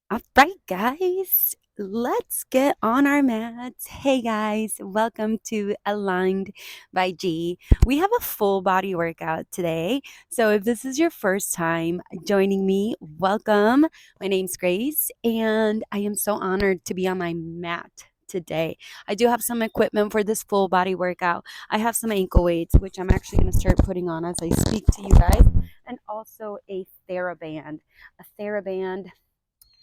All right, guys, let's get on our mats. Hey, guys, welcome to Aligned by G. We have a full body workout today. So, if this is your first time joining me, welcome. My name's Grace, and I am so honored to be on my mat today. I do have some equipment for this full body workout. I have some ankle weights, which I'm actually going to start putting on as I speak to you guys, and also a theraband. A theraband,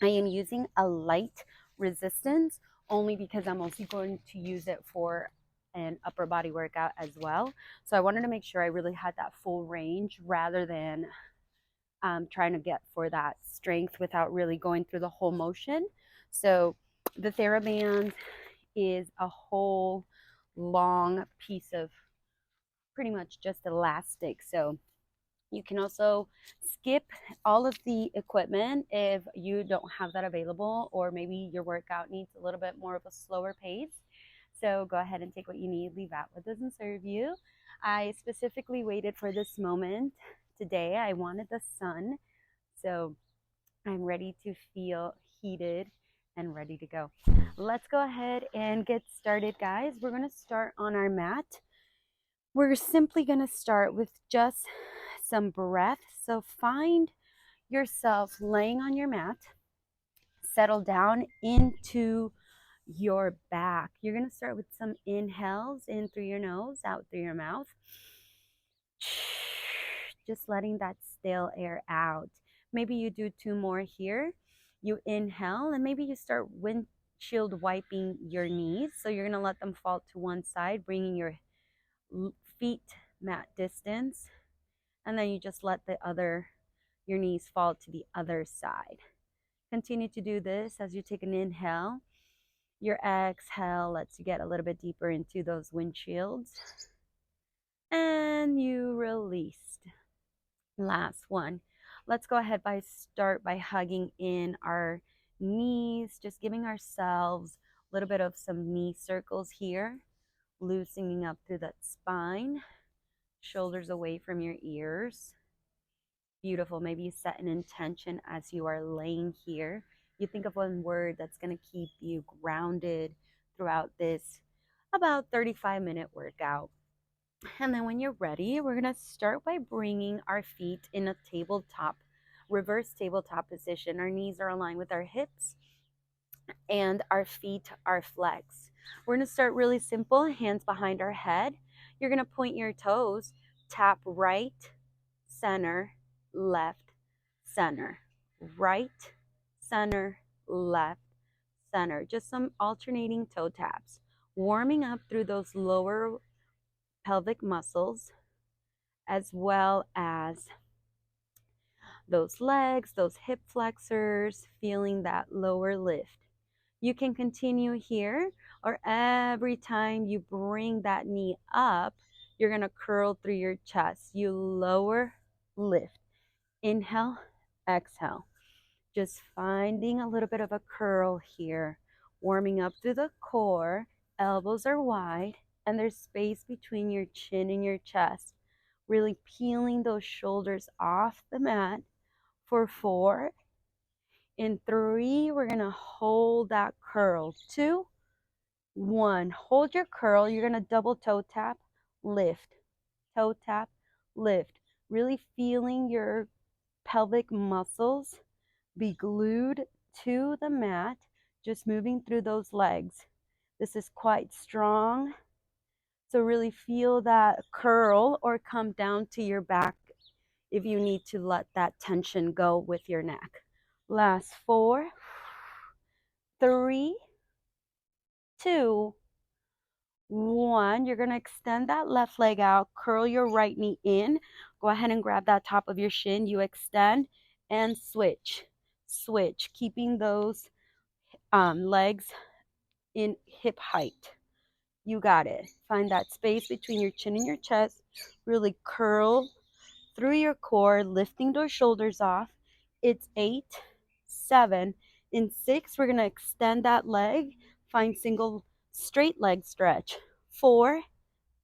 I am using a light resistance only because I'm also going to use it for an upper body workout as well. So I wanted to make sure I really had that full range rather than trying to get for that strength without really going through the whole motion. So the TheraBand is a whole long piece of pretty much just elastic. So you can also skip all of the equipment if you don't have that available, or maybe your workout needs a little bit more of a slower pace. So go ahead and take what you need, leave out what doesn't serve you. I specifically waited for this moment today. I wanted the sun, so I'm ready to feel heated and ready to go. Let's go ahead and get started, guys. We're going to start on our mat. We're simply going to start with just some breath. So find yourself laying on your mat, settle down into your back. You're going to start with some inhales in through your nose, out through your mouth. Just letting that stale air out. Maybe you do two more here. You inhale and maybe you start windshield wiping your knees. So you're going to let them fall to one side, bringing your feet mat distance, and then you just let your knees fall to the other side. Continue to do this as you take an inhale. Your exhale lets you get a little bit deeper into those windshields, and you released. Last one. Let's go ahead start by hugging in our knees, just giving ourselves a little bit of some knee circles here, loosening up through that spine, shoulders away from your ears. Beautiful. Maybe you set an intention as you are laying here. You think of one word that's going to keep you grounded throughout this about 35-minute workout. And then when you're ready, we're going to start by bringing our feet in a reverse tabletop position. Our knees are aligned with our hips and our feet are flexed. We're going to start really simple, hands behind our head. You're going to point your toes, tap right, center, left, center, right, center, left, center. Just some alternating toe taps, warming up through those lower pelvic muscles as well as those legs, those hip flexors, feeling that lower lift. You can continue here, or every time you bring that knee up, you're going to curl through your chest. You lower, lift. Inhale, exhale. Just finding a little bit of a curl here, warming up through the core. Elbows are wide, and there's space between your chin and your chest. Really peeling those shoulders off the mat for 4. In 3, we're going to hold that curl. 2, 1. Hold your curl. You're going to double toe tap, lift, toe tap, lift. Really feeling your pelvic muscles be glued to the mat, just moving through those legs. This is quite strong. So really feel that curl or come down to your back if you need to let that tension go with your neck. Last 4, 3, 2, 1. You're going to extend that left leg out, curl your right knee in. Go ahead and grab that top of your shin. You extend and switch. Switch, keeping those legs in hip height. You got it. Find that space between your chin and your chest. Really curl through your core, lifting those shoulders off. It's 8, 7. In 6, we're going to extend that leg. Find single straight leg stretch. 4,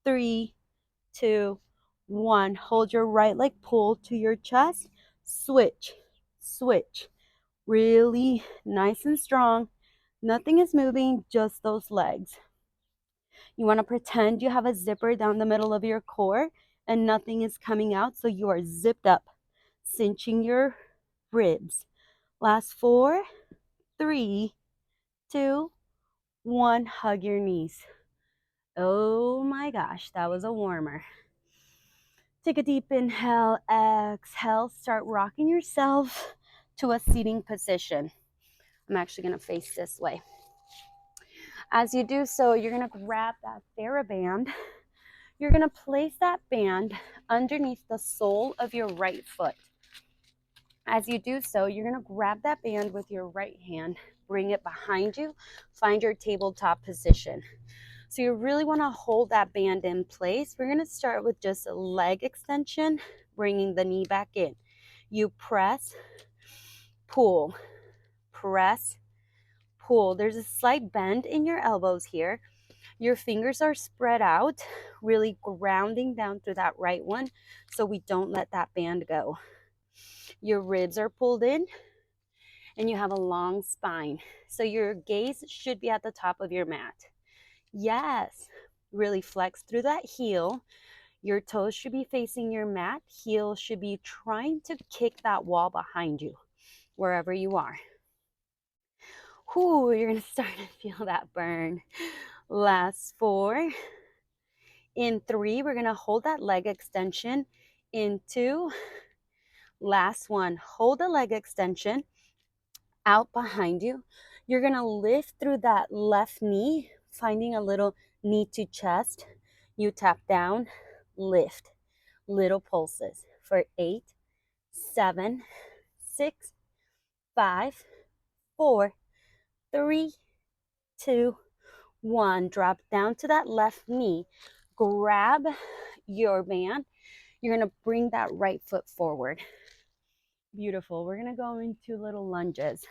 3, 2, 1. Hold your right leg, pull to your chest. Switch, switch. Really nice and strong. Nothing is moving, just those legs. You want to pretend you have a zipper down the middle of your core and nothing is coming out, so you are zipped up, cinching your ribs. Last 4, 3, 2, 1. Hug your knees. Oh my gosh, that was a warmer. Take a deep inhale, exhale, start rocking yourself to a seating position. I'm actually going to face this way. As you do so, you're going to grab that theraband. You're going to place that band underneath the sole of your right foot. As you do so, you're going to grab that band with your right hand, bring it behind you, find your tabletop position. So you really want to hold that band in place. We're going to start with just a leg extension, bringing the knee back in. You press, pull, press, pull. There's a slight bend in your elbows here. Your fingers are spread out, really grounding down through that right one so we don't let that band go. Your ribs are pulled in and you have a long spine. So your gaze should be at the top of your mat. Yes, really flex through that heel. Your toes should be facing your mat. Heel should be trying to kick that wall behind you, wherever you are. Whew, you're going to start to feel that burn. Last 4. In 3, we're going to hold that leg extension. In 2, last 1. Hold the leg extension out behind you. You're going to lift through that left knee, finding a little knee to chest. You tap down, lift. Little pulses for 8, 7, 6, 5, 4, 3, 2, 1. Drop down to that left knee. Grab your band. You're going to bring that right foot forward. Beautiful. We're going to go into little lunges,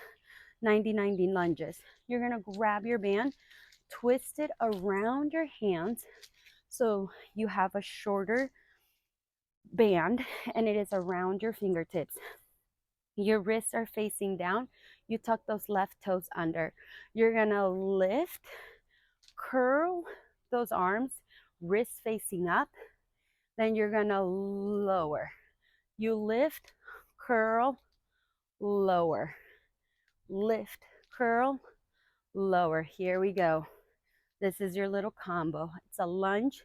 90-90 lunges. You're going to grab your band, twist it around your hands so you have a shorter band and it is around your fingertips. Your wrists are facing down. You tuck those left toes under. You're going to lift, curl those arms, wrists facing up. Then you're going to lower. You lift, curl, lower. Lift, curl, lower. Here we go. This is your little combo. It's a lunge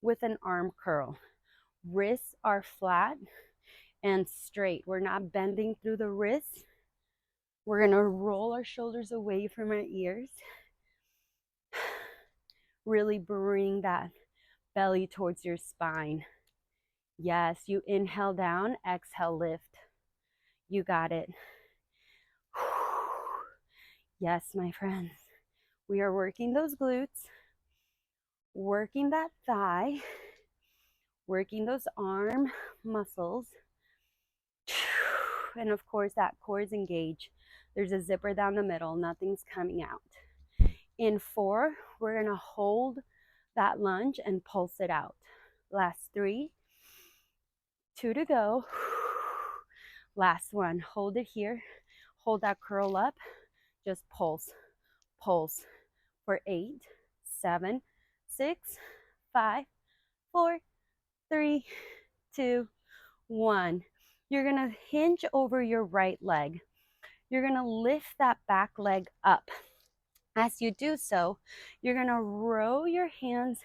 with an arm curl. Wrists are flat and straight. We're not bending through the wrists. We're going to roll our shoulders away from our ears. Really bring that belly towards your spine. Yes, you inhale down, exhale, lift. You got it. Yes, my friends. We are working those glutes, working that thigh, working those arm muscles. And of course, that core is engaged. There's a zipper down the middle. Nothing's coming out. In 4, we're going to hold that lunge and pulse it out. Last 3, 2 to go. Last 1. Hold it here. Hold that curl up. Just pulse. Pulse for 8, 7, 6, 5, 4, 3, 2, 1. You're going to hinge over your right leg. You're going to lift that back leg up. As you do so, you're going to row your hands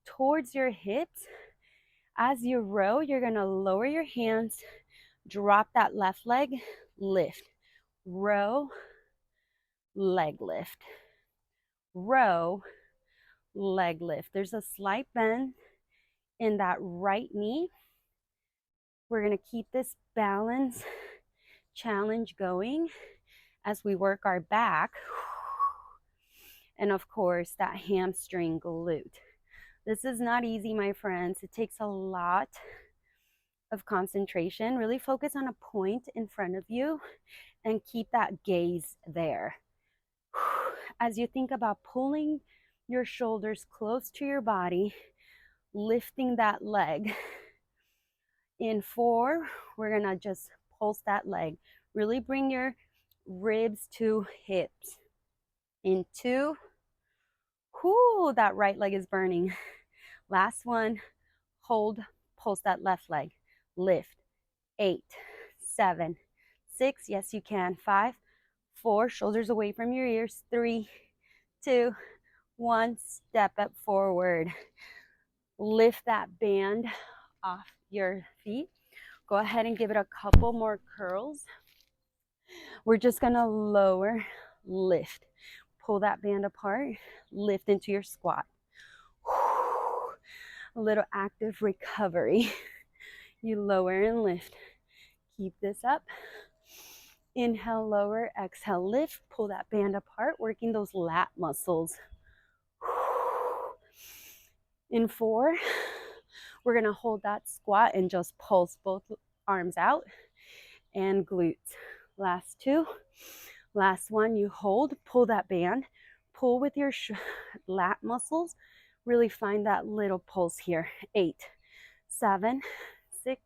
towards your hips. As you row, you're going to lower your hands, drop that left leg, lift. Row, leg lift. Row, leg lift. There's a slight bend in that right knee. We're going to keep this balance challenge going as we work our back. And of course, that hamstring glute. This is not easy, my friends. It takes a lot of concentration. Really focus on a point in front of you and keep that gaze there. As you think about pulling your shoulders close to your body, lifting that leg. In 4, we're going to just pulse that leg. Really bring your ribs to hips. In 2. Whoo, that right leg is burning. Last one. Hold, pulse that left leg. Lift. 8, 7, 6. Yes, you can. 5, 4. Shoulders away from your ears. 3, 2, 1. Step up forward. Lift that band off your feet. Go ahead and give it a couple more curls. We're just going to lower, lift. Pull that band apart, lift into your squat. A little active recovery. You lower and lift. Keep this up. Inhale, lower, exhale, lift. Pull that band apart, working those lat muscles. In 4, we're going to hold that squat and just pulse both arms out and glutes. Last 2. Last 1, you hold, pull that band, pull with your lat muscles. Really find that little pulse here. 8, 7, 6,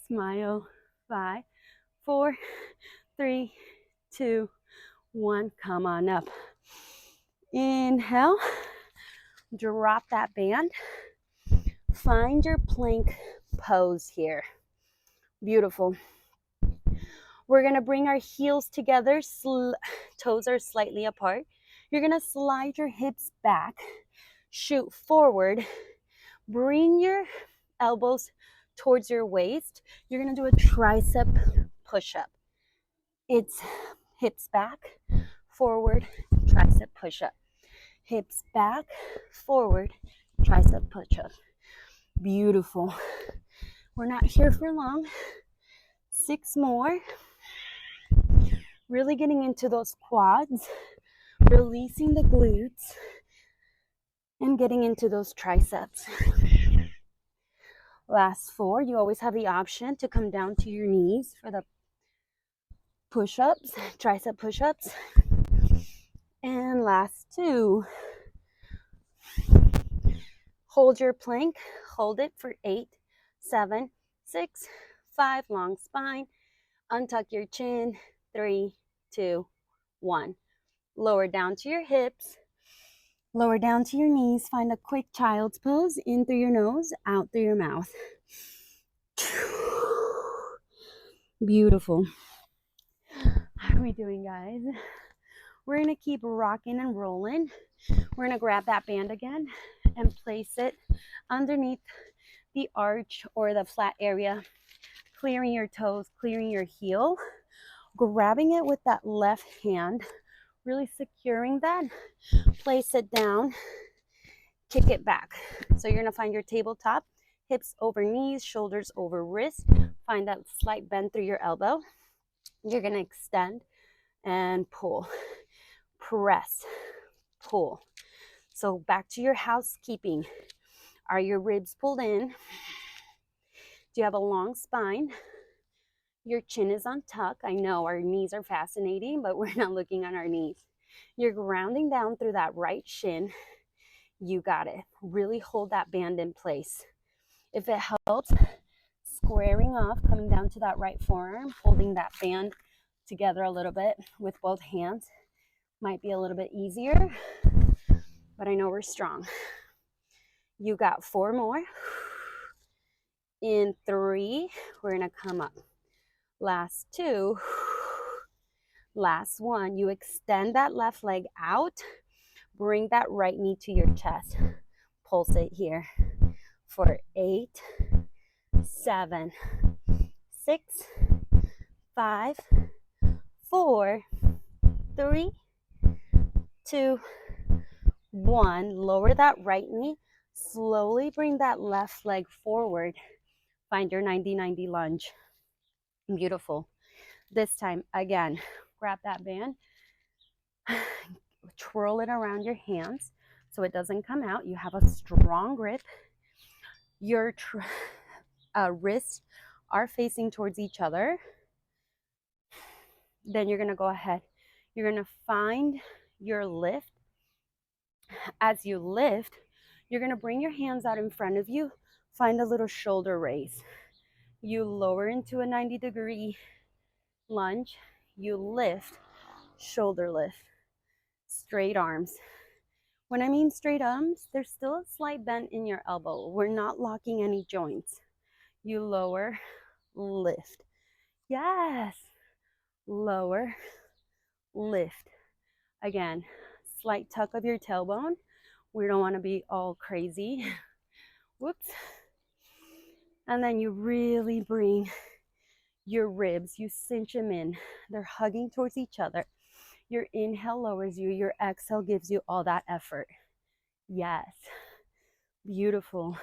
smile, 5, 4, 3, 2, 1. Come on up. Inhale, drop that band. Find your plank pose here. Beautiful. We're going to bring our heels together. Toes are slightly apart. You're going to slide your hips back. Shoot forward. Bring your elbows towards your waist. You're going to do a tricep push-up. It's hips back, forward, tricep push-up. Hips back, forward, tricep push-up. Beautiful. We're not here for long. 6 more. Really getting into those quads, releasing the glutes, and getting into those triceps. Last 4, you always have the option to come down to your knees for the push-ups, tricep push-ups. And last 2, hold your plank, hold it for 8, 7, 6, 5, long spine, untuck your chin, 3, 2, 1. Lower down to your hips, lower down to your knees, find a quick child's pose, in through your nose, out through your mouth. Beautiful. How are we doing, guys? We're going to keep rocking and rolling. We're going to grab that band again and place it underneath the arch or the flat area, clearing your toes, clearing your heel, grabbing it with that left hand, really securing that, place it down, kick it back. So you're going to find your tabletop, hips over knees, shoulders over wrist. Find that slight bend through your elbow. You're going to extend and pull, press, pull. So back to your housekeeping. Are your ribs pulled in? Do you have a long spine? Your chin is on tuck. I know our knees are fascinating, but we're not looking on our knees. You're grounding down through that right shin. You got it. Really hold that band in place. If it helps, squaring off, coming down to that right forearm, holding that band together a little bit with both hands. Might be a little bit easier, but I know we're strong. You got 4 more. In 3, we're going to come up. Last 2. Last 1. You extend that left leg out. Bring that right knee to your chest. Pulse it here for 8, 7, 6, 5, 4, 3, 2, 1. Lower that right knee. Slowly bring that left leg forward. Find your 90-90 lunge. Beautiful. This time, again, grab that band. Twirl it around your hands so it doesn't come out. You have a strong grip. Your wrists are facing towards each other. Then you're going to go ahead. You're going to find your lift. As you lift, you're going to bring your hands out in front of you. Find a little shoulder raise. You lower into a 90-degree lunge. you lift, shoulder lift, straight arms. When I mean straight arms, there's still a slight bend in your elbow. We're not locking any joints. You lower, lift. Yes. Lower, lift. Again, slight tuck of your tailbone. We don't want to be all crazy. Whoops. And then you really bring your ribs, you cinch them in. They're hugging towards each other. Your inhale lowers you, your exhale gives you all that effort. Yes. Beautiful.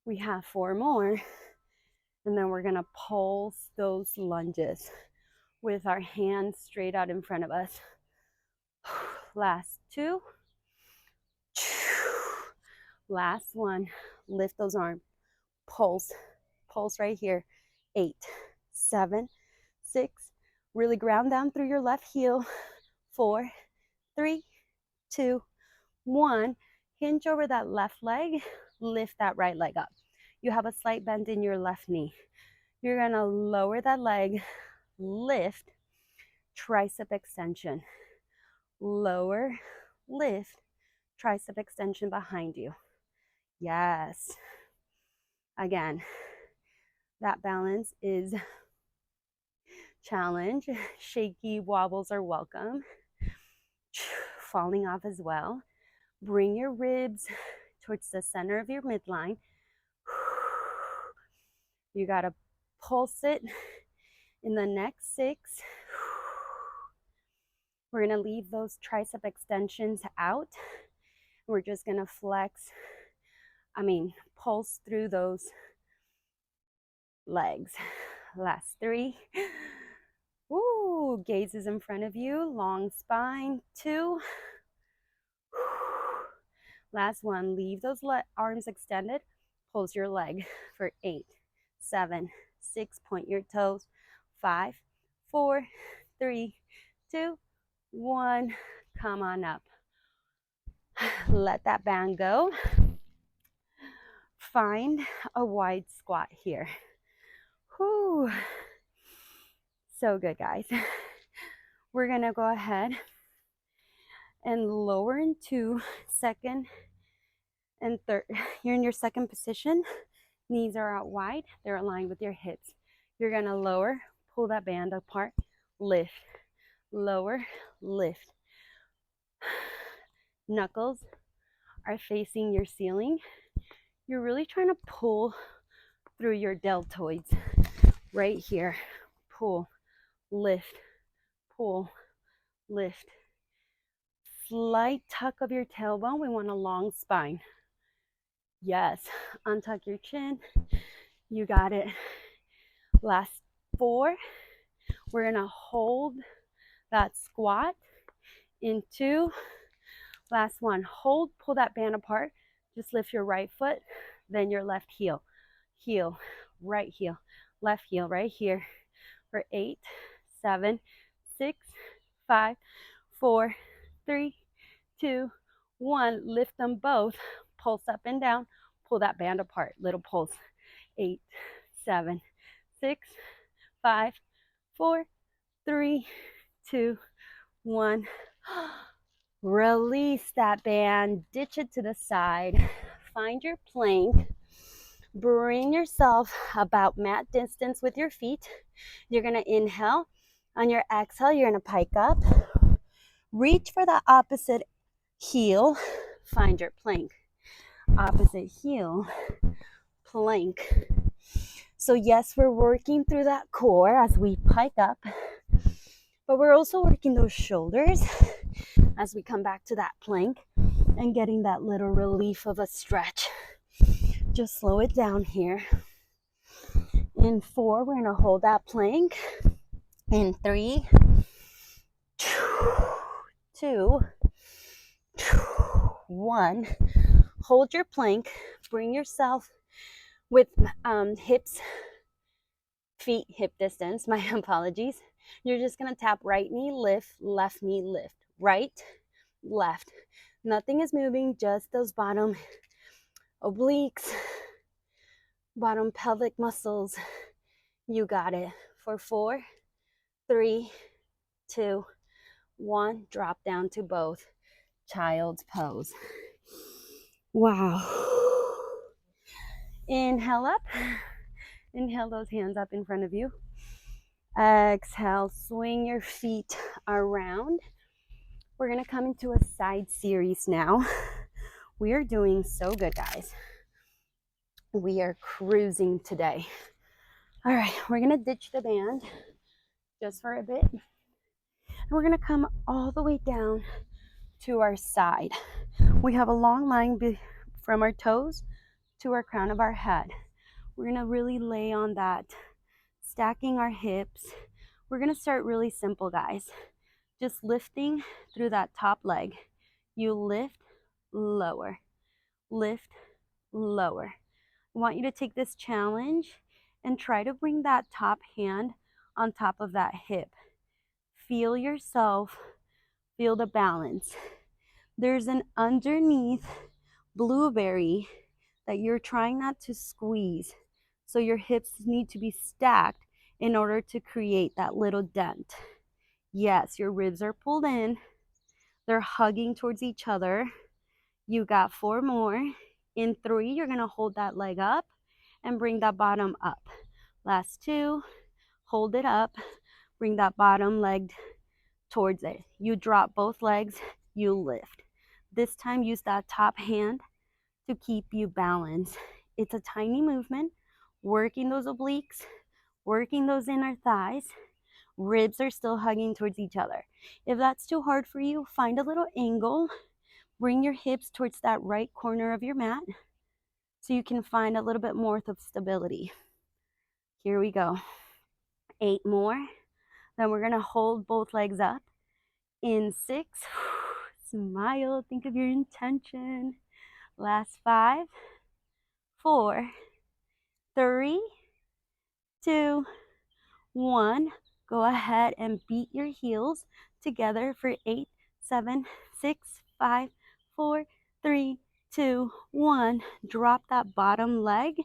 We have 4 more. And then we're going to pulse those lunges with our hands straight out in front of us. Last 2. Last 1. Lift those arms. Pulse. Pulse right here. 8, 7, 6. Really ground down through your left heel. 4, 3, 2, 1. Hinge over that left leg. Lift that right leg up. You have a slight bend in your left knee. You're going to lower that leg. Lift. Tricep extension. Lower. Lift. Tricep extension behind you. Yes. Again, that balance is challenge. Shaky wobbles are welcome. Falling off as well. Bring your ribs towards the center of your midline. You got to pulse it in the next 6. We're going to leave those tricep extensions out. We're just going to pulse through those legs. Last 3. Woo, gazes in front of you, long spine. 2. Last 1, leave those arms extended. Pulse your leg for 8, 7, 6, point your toes. 5, 4, 3, 2, 1. Come on up. Let that band go. Find a wide squat here. Whew. So good, guys. We're going to go ahead and lower into second and third. You're in your second position. Knees are out wide. They're aligned with your hips. You're going to lower, pull that band apart, lift, lower, lift. Knuckles are facing your ceiling. You're really trying to pull through your deltoids right here. Pull, lift, pull, lift. Slight tuck of your tailbone. We want a long spine. Yes, untuck your chin. You got it. Last 4. We're going to hold that squat into. Last 1. Hold, pull that band apart. Just lift your right foot, then your left heel. Heel, right heel, left heel right here for 8, 7, 6, 5, 4, 3, 2, 1. Lift them both. Pulse up and down. Pull that band apart. Little pulse. 8, 7, 6, 5, 4, 3, 2, 1. Release that band. Ditch it to the side. Find your plank. Bring yourself about mat distance with your feet. You're going to inhale. On your exhale, you're going to pike up. Reach for the opposite heel. Find your plank. Opposite heel, plank. So yes, we're working through that core as we pike up, but we're also working those shoulders as we come back to that plank and getting that little relief of a stretch. Just slow it down here. In 4, we're going to hold that plank. In 3, 2, 1. Hold your plank. Bring yourself with hips, feet, hip distance. My apologies. You're just going to tap right knee, lift, left knee, lift. Right, left. Nothing is moving, just those bottom obliques, bottom pelvic muscles. You got it. For 4, 3, 2, 1. Drop down to both. Child's pose. Wow. Inhale up. Inhale those hands up in front of you. Exhale, swing your feet around. We're going to come into a side series now. We are doing so good, guys. We are cruising today. All right, we're going to ditch the band just for a bit. And we're going to come all the way down to our side. We have a long line from our toes to our crown of our head. We're going to really lay on that, stacking our hips. We're going to start really simple, guys. Just lifting through that top leg. You lift, lower, lift, lower. I want you to take this challenge and try to bring that top hand on top of that hip. Feel yourself, feel the balance. There's an underneath blueberry that you're trying not to squeeze. So your hips need to be stacked in order to create that little dent. Yes, your ribs are pulled in. They're hugging towards each other. You got 4 more. In 3, you're going to hold that leg up and bring that bottom up. Last 2, hold it up, bring that bottom leg towards it. You drop both legs, you lift. This time, use that top hand to keep you balanced. It's a tiny movement, working those obliques, working those inner thighs. Ribs are still hugging towards each other. If that's too hard for you, find a little angle. Bring your hips towards that right corner of your mat so you can find a little bit more of stability. Here we go. 8 more. Then we're going to hold both legs up. In 6, smile, think of your intention. Last 5, 4, 3, 2, 1. Go ahead and beat your heels together for 8, 7, 6, 5, 4, 3, 2, 1. Drop that bottom leg.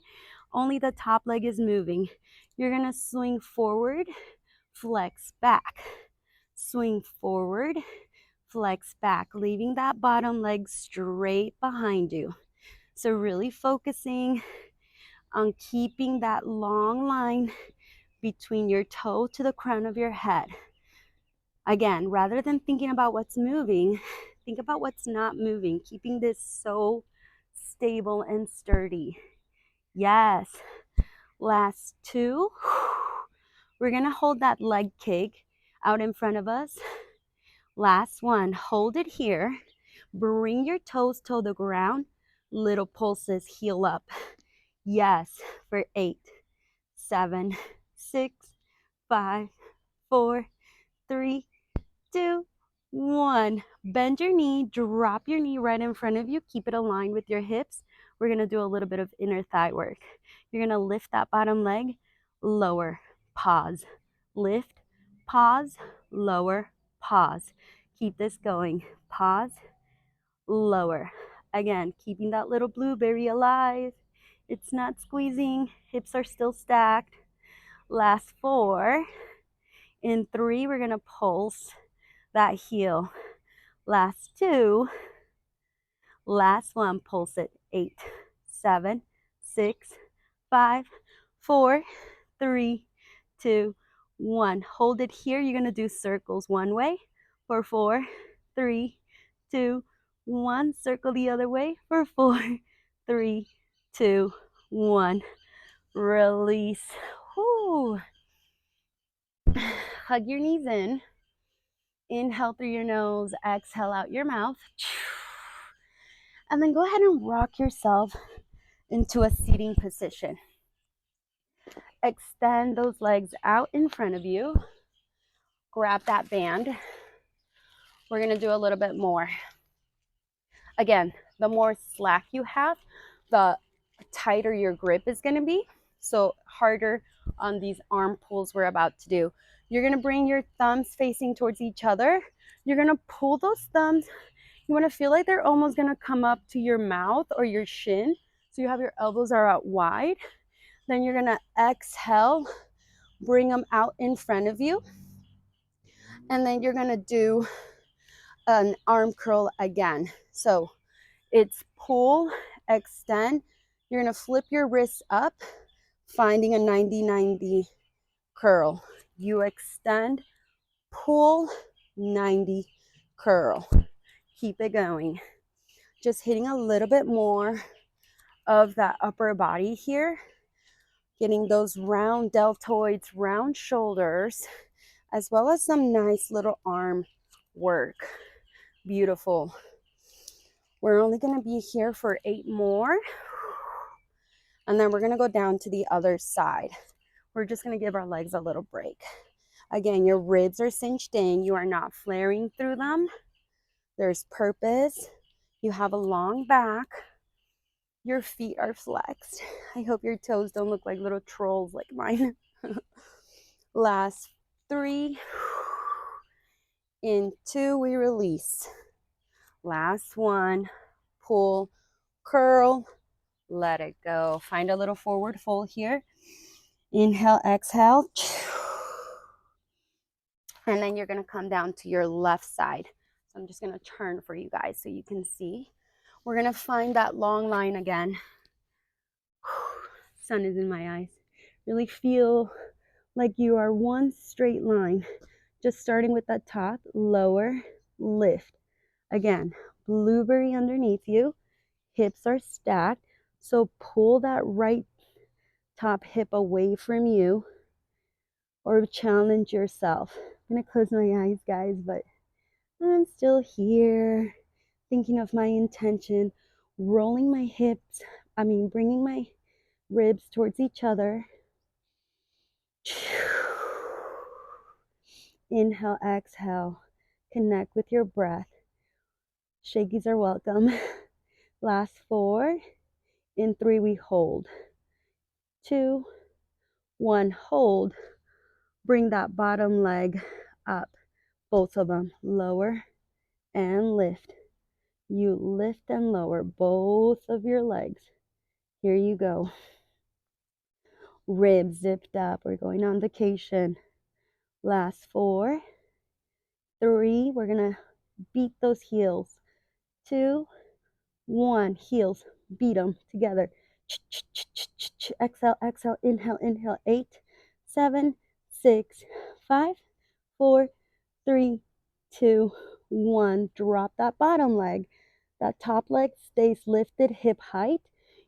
Only the top leg is moving. You're going to swing forward, flex back. Swing forward, flex back, leaving that bottom leg straight behind you. So really focusing on keeping that long line between your toe to the crown of your head. Again, rather than thinking about what's moving, think about what's not moving, keeping this so stable and sturdy. Yes. Last 2. We're going to hold that leg kick out in front of us. Last 1. Hold it here. Bring your toes to the ground. Little pulses, heel up. Yes, for 8, 7, 6, 5, 4, 3, 2, 1. Bend your knee, drop your knee right in front of you. Keep it aligned with your hips. We're going to do a little bit of inner thigh work. You're going to lift that bottom leg, lower, pause, lift, pause, lower, pause. Keep this going. Pause, lower. Again, keeping that little blueberry alive. It's not squeezing. Hips are still stacked. Last 4. In 3, we're going to pulse that heel. Last 2. Last 1, pulse it. 8, 7, 6, 5, 4, 3, 2, 1. Hold it here. You're going to do circles one way for 4, 3, 2, 1. Circle the other way for 4, 3, 2, 1. Release. Whew. Hug your knees in. Inhale through your nose, exhale out your mouth. And then go ahead and rock yourself into a seating position. Extend those legs out in front of you. Grab that band. We're going to do a little bit more. Again, the more slack you have, the tighter your grip is going to be. So harder on these arm pulls we're about to do. You're going to bring your thumbs facing towards each other. You're going to pull those thumbs. You want to feel like they're almost going to come up to your mouth or your shin. So you have your elbows are out wide. Then you're going to exhale, bring them out in front of you. And then you're gonna do an arm curl again. So it's pull, extend. You're gonna flip your wrists up, finding a 90-90 curl. You extend, pull, 90 curl. Keep it going. Just hitting a little bit more of that upper body here, getting those round deltoids, round shoulders, as well as some nice little arm work. Beautiful. We're only going to be here for 8 more, and then we're going to go down to the other side. We're just going to give our legs a little break. Again, your ribs are cinched in. You are not flaring through them. There's purpose. You have a long back. Your feet are flexed. I hope your toes don't look like little trolls like mine. Last 3. In 2, we release. Last 1. Pull, curl, let it go. Find a little forward fold here. Inhale, exhale. And then you're going to come down to your left side. So I'm just going to turn for you guys so you can see. We're going to find that long line again. Sun is in my eyes. Really feel like you are one straight line. Just starting with that top, lower, lift. Again, blueberry underneath you. Hips are stacked. So pull that right top hip away from you or challenge yourself. I'm going to close my eyes, guys, but I'm still here thinking of my intention, rolling my hips, bringing my ribs towards each other. Inhale, exhale, connect with your breath. Shakies are welcome. Last 4. In 3, we hold. 2, 1, hold. Bring that bottom leg up, both of them, lower and lift. You lift and lower both of your legs. Here you go. Ribs zipped up. We're going on vacation. Last 4, 3. We're going to beat those heels. 2, 1. Heels. Beat them together. Exhale, exhale, inhale, inhale. 8, 7, 6, 5, 4, 3, 2, 1. Drop that bottom leg. That top leg stays lifted, hip height.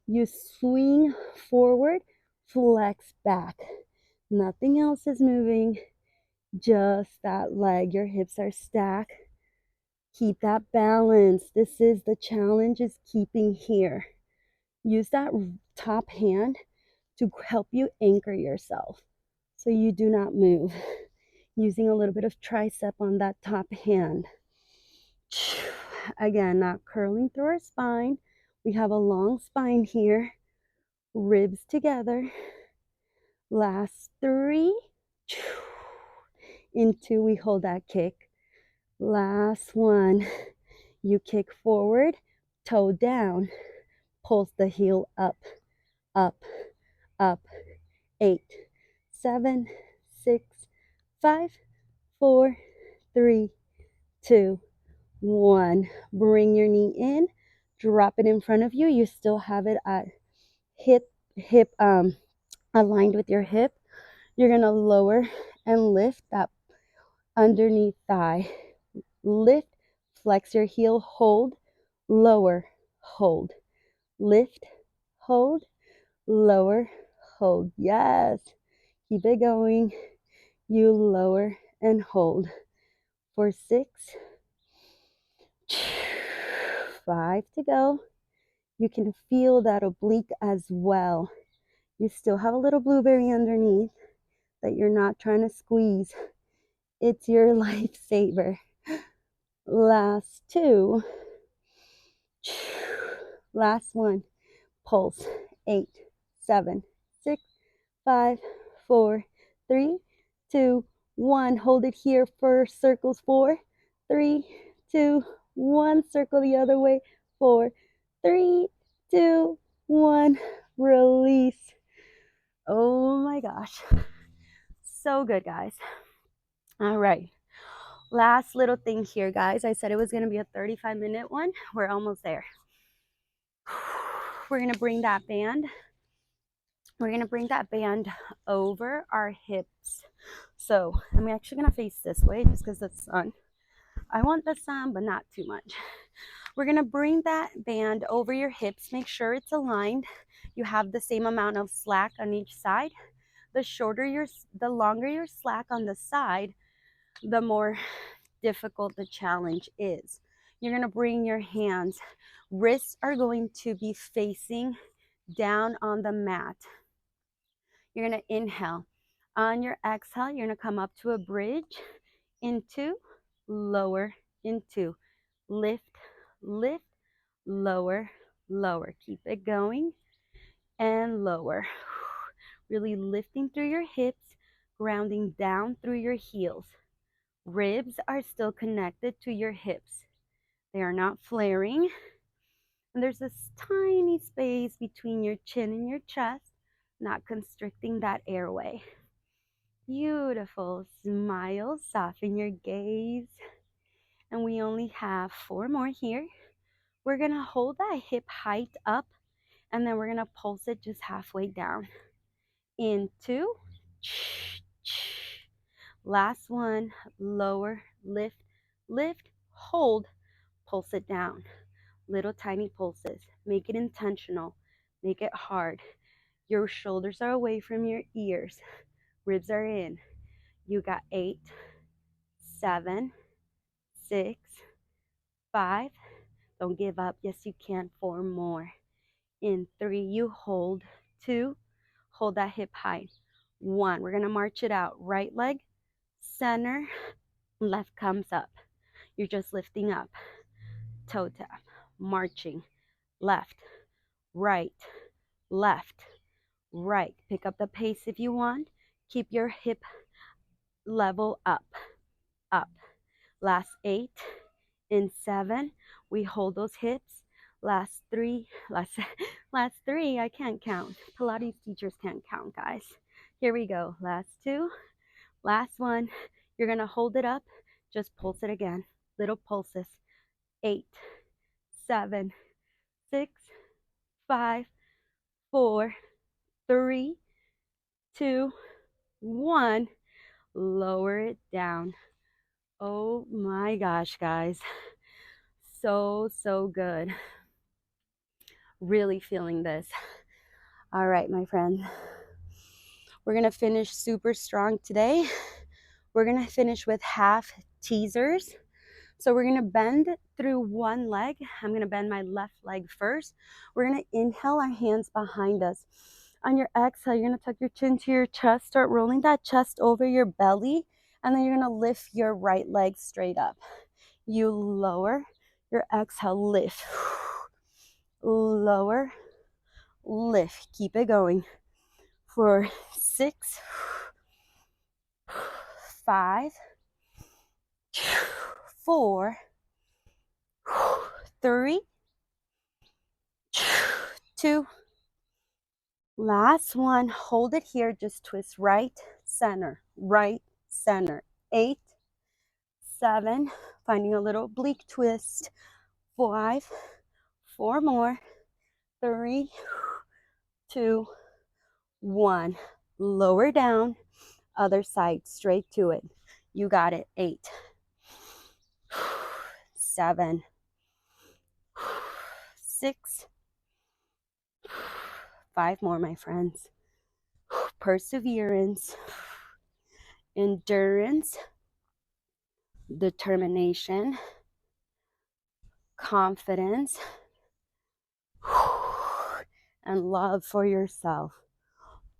You swing forward, flex back. Nothing else is moving, just that leg. Your hips are stacked. Keep that balance. This is the challenge, is keeping here. Use that top hand to help you anchor yourself so you do not move. Using a little bit of tricep on that top hand. Again, not curling through our spine. We have a long spine here. Ribs together. Last 3. In 2, we hold that kick. Last 1. You kick forward, toe down. Pulse the heel up, up, up. 8, 7, 6, 5, 4, 3, 2, 1. Bring your knee in, drop it in front of you. You still have it at hip aligned with your hip. You're going to lower and lift that underneath thigh. Lift, flex your heel, hold, lower, hold. Lift, hold, lower, hold. Yes. Keep it going. You lower and hold. For 6, 5 to go. You can feel that oblique as well. You still have a little blueberry underneath that you're not trying to squeeze. It's your lifesaver. Last 2. Last 1. Pulse. 8, 7, 6, 5, 4, 3, 2, 1. Hold it here for circles. 4, 3, 2, 1. Circle the other way. 4, 3, 2, 1. Release. Oh my gosh. So good, guys. All right. Last little thing here, guys. I said it was going to be a 35-minute one. We're almost there. We're going to bring that band. We're going to bring that band over our hips. So I'm actually going to face this way just because the sun. I want the sun, but not too much. We're going to bring that band over your hips. Make sure it's aligned. You have the same amount of slack on each side. The longer your slack on the side, the more difficult the challenge is. You're going to bring your hands. Wrists are going to be facing down on the mat. You're going to inhale. On your exhale, you're going to come up to a bridge, into, lower, into, lift, lift, lower, lower. Keep it going, and lower. Really lifting through your hips, grounding down through your heels. Ribs are still connected to your hips. They are not flaring. And there's this tiny space between your chin and your chest, not constricting that airway. Beautiful. Smile, soften your gaze. And we only have 4 more here. We're going to hold that hip height up, and then we're going to pulse it just halfway down. Into. Last one. Lower, lift, lift, hold, pulse it down. Little tiny pulses. Make it intentional. Make it hard. Your shoulders are away from your ears. Ribs are in. You got 8, 7, 6, 5. Don't give up. Yes, you can. 4 more. In 3, you hold. 2, hold that hip high. 1, we're going to march it out. Right leg, center, left comes up. You're just lifting up. Toe tap, marching. Left, right, left, right. Pick up the pace if you want. Keep your hip level up, up. Last 8, in 7, we hold those hips. Last 3, last 3, I can't count. Pilates teachers can't count, guys. Here we go. Last 2, last 1. You're going to hold it up. Just pulse it again. Little pulses. 8, 7, 6, 5, 4, 3, 2, 1. Lower it down. Oh my gosh, guys. So good. Really feeling this. All right, my friend. We're going to finish super strong today. We're going to finish with half teasers. So we're going to bend through one leg. I'm going to bend my left leg first. We're going to inhale our hands behind us. On your exhale, you're going to tuck your chin to your chest. Start rolling that chest over your belly. And then you're going to lift your right leg straight up. You lower. Your exhale, lift. Lower, lift. Keep it going. For 6, 5, 4, 3, 2. Last one. Hold it here. Just twist right, center, right, center. 8, 7. Finding a little oblique twist. 5, 4 more. 3, 2, 1. Lower down. Other side. Straight to it. You got it. 8, 7, 6, 5 more, my friends. Perseverance, endurance, determination, confidence, and love for yourself.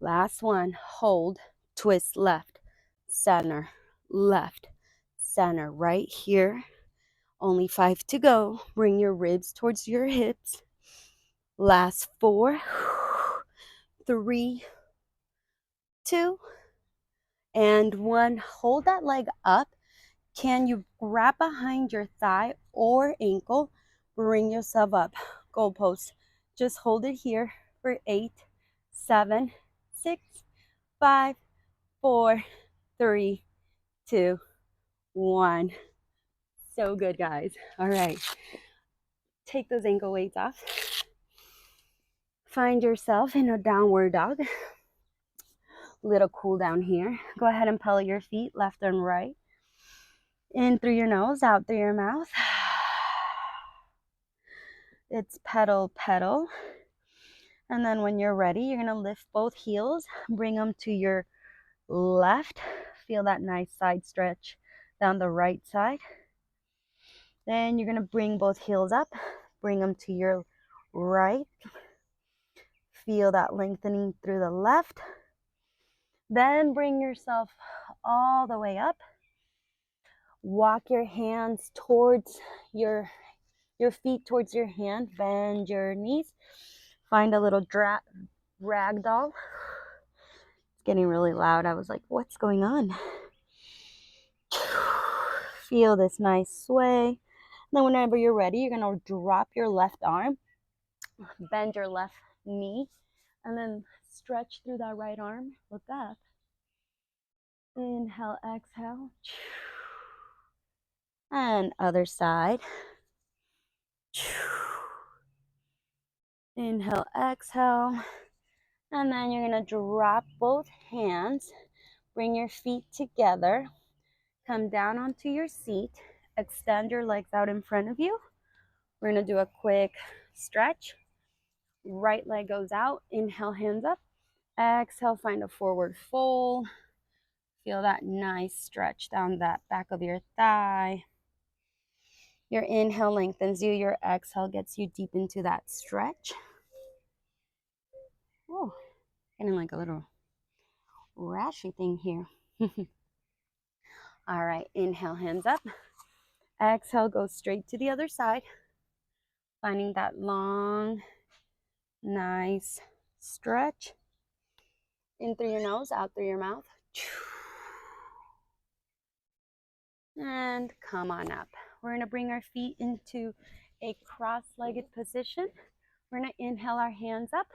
Last one. Hold, twist left, center, left, center. Right here. Only 5 to go. Bring your ribs towards your hips. Last 4, 3, 2, and 1. Hold that leg up. Can you grab behind your thigh or ankle? Bring yourself up. Goalpost. Just hold it here for 8, 7, 6, 5, 4, 3, 2, 1. So good, guys. All right. Take those ankle weights off. Find yourself in a downward dog. Little cool down here. Go ahead and pedal your feet left and right. In through your nose, out through your mouth. It's pedal, pedal. And then when you're ready, you're going to lift both heels, bring them to your left. Feel that nice side stretch down the right side. Then you're going to bring both heels up, bring them to your right. Feel that lengthening through the left. Then bring yourself all the way up. Walk your hands towards your feet towards your hand. Bend your knees. Find a little rag doll. It's getting really loud. I was like, what's going on? Feel this nice sway. Then whenever you're ready, you're going to drop your left arm, bend your left knee, and then stretch through that right arm. Look up. Inhale, exhale. And other side. Inhale, exhale. And then you're going to drop both hands. Bring your feet together. Come down onto your seat. Extend your legs out in front of you. We're going to do a quick stretch. Right leg goes out. Inhale, hands up. Exhale, find a forward fold. Feel that nice stretch down that back of your thigh. Your inhale lengthens you. Your exhale gets you deep into that stretch. Oh, getting like a little rashy thing here. All right, inhale, hands up. Exhale, go straight to the other side. Finding that long, nice stretch. In through your nose, out through your mouth. And come on up. We're going to bring our feet into a cross-legged position. We're going to inhale our hands up.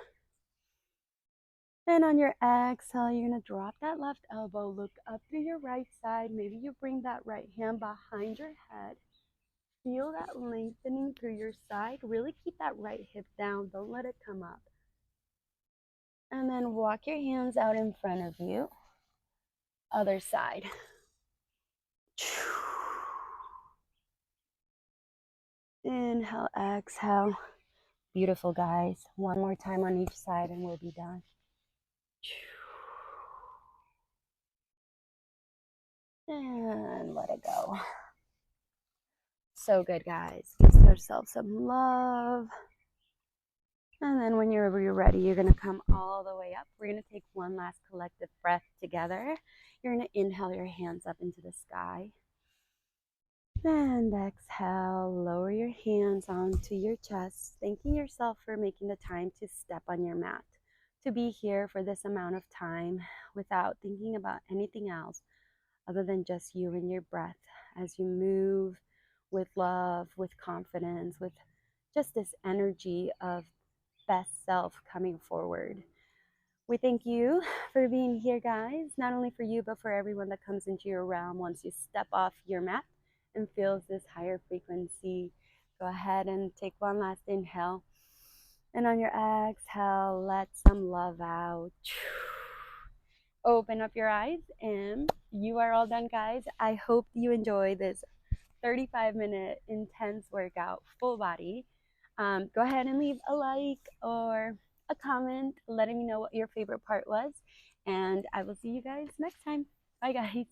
And on your exhale, you're going to drop that left elbow, look up to your right side. Maybe you bring that right hand behind your head. Feel that lengthening through your side. Really keep that right hip down. Don't let it come up. And then walk your hands out in front of you. Other side. Inhale, exhale. Beautiful, guys. One more time on each side and we'll be done. And let it go. So good, guys. Give yourself some love. And then when you're ready, you're going to come all the way up. We're going to take one last collective breath together. You're going to inhale your hands up into the sky. And exhale, lower your hands onto your chest, thanking yourself for making the time to step on your mat, to be here for this amount of time without thinking about anything else other than just you and your breath as you move with love, with confidence, with just this energy of best self coming forward. We thank you for being here, guys, not only for you, but for everyone that comes into your realm once you step off your mat and feels this higher frequency. Go ahead and take one last inhale. And on your exhale, let some love out. Open up your eyes, and you are all done, guys. I hope you enjoy this 35-minute intense workout, full body. Go ahead and leave a like or a comment letting me know what your favorite part was. And I will see you guys next time. Bye, guys.